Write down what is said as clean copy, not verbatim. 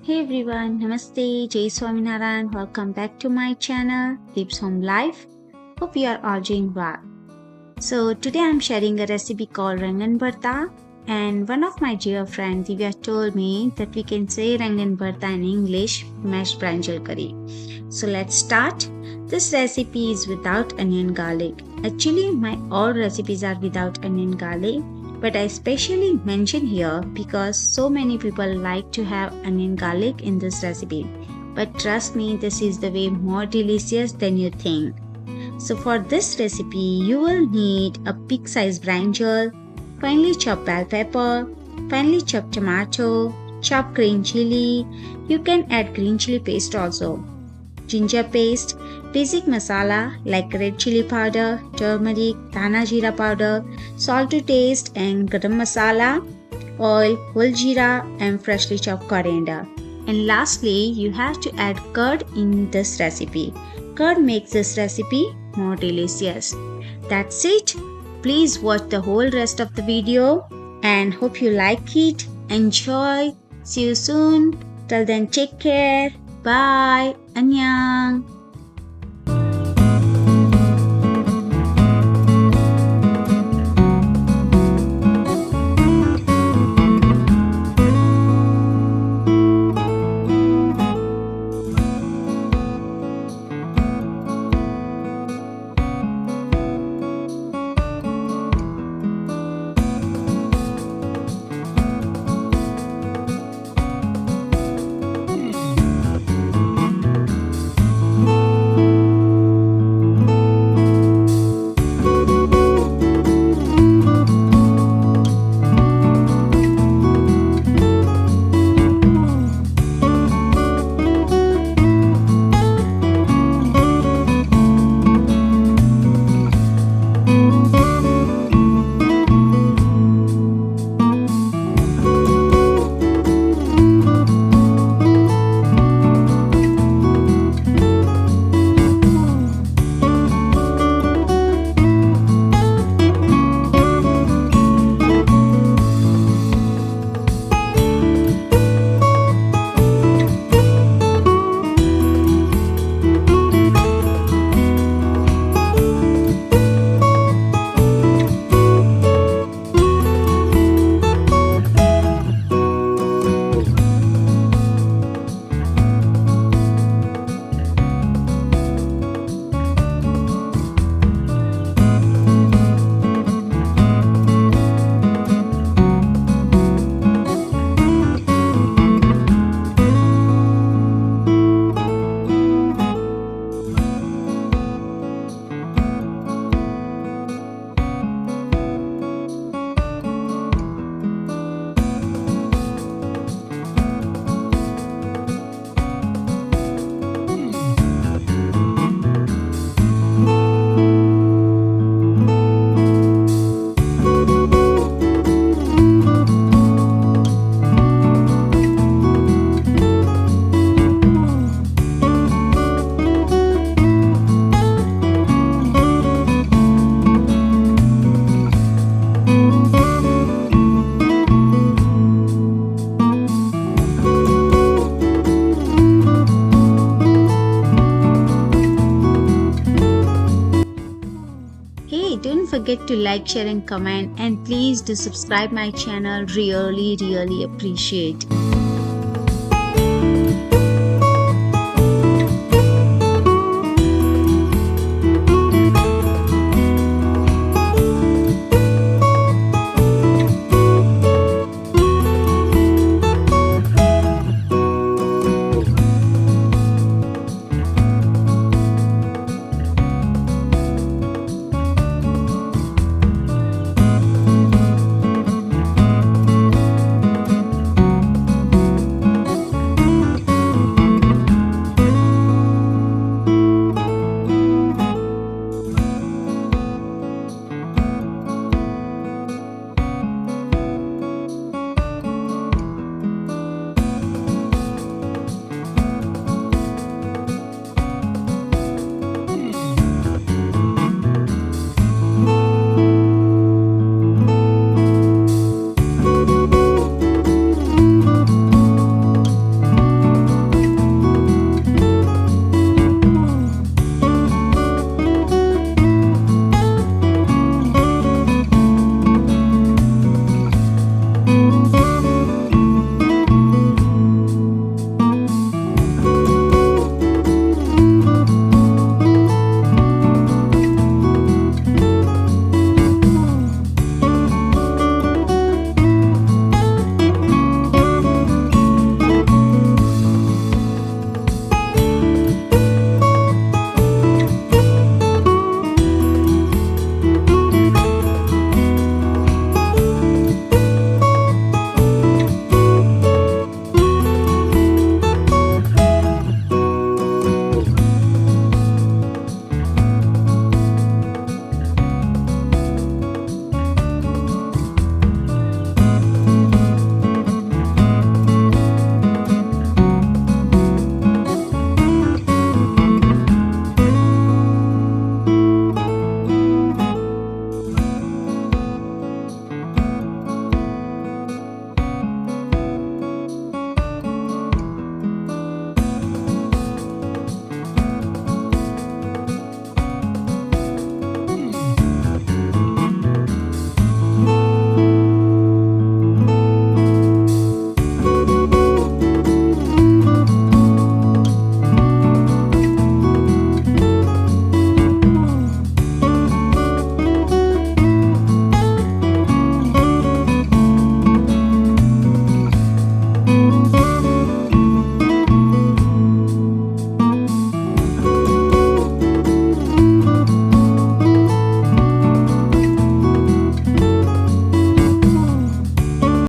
Hey everyone, Namaste, Jai Swaminarayan. Welcome back to my channel, Tips Home Life. Hope you are all doing well. So today I'm sharing a recipe called Ringan bharta, and one of my dear friends Divya told me that we can say Ringan bharta in English, mashed brinjal curry. So let's start. This recipe is without onion garlic. Actually, my all recipes are without onion garlic, but I specially mention here because so many people like to have onion garlic in this recipe. But trust me, this is the way more delicious than you think. So for this recipe, you will need a big-sized brinjal, finely chopped bell pepper, finely chopped tomato, chopped green chili. You can add green chili paste also. Ginger paste, basic masala like red chili powder, turmeric, dhana jeera powder, salt to taste and garam masala, oil, whole jeera and freshly chopped coriander. And lastly, you have to add curd in this recipe. Curd makes this recipe more delicious. That's it. Please watch the whole rest of the video and hope you like it. Enjoy. See you soon. Till then, take care. Bye. Annyeong. Hey, don't forget to like, share and comment, and please do subscribe my channel. Really appreciate.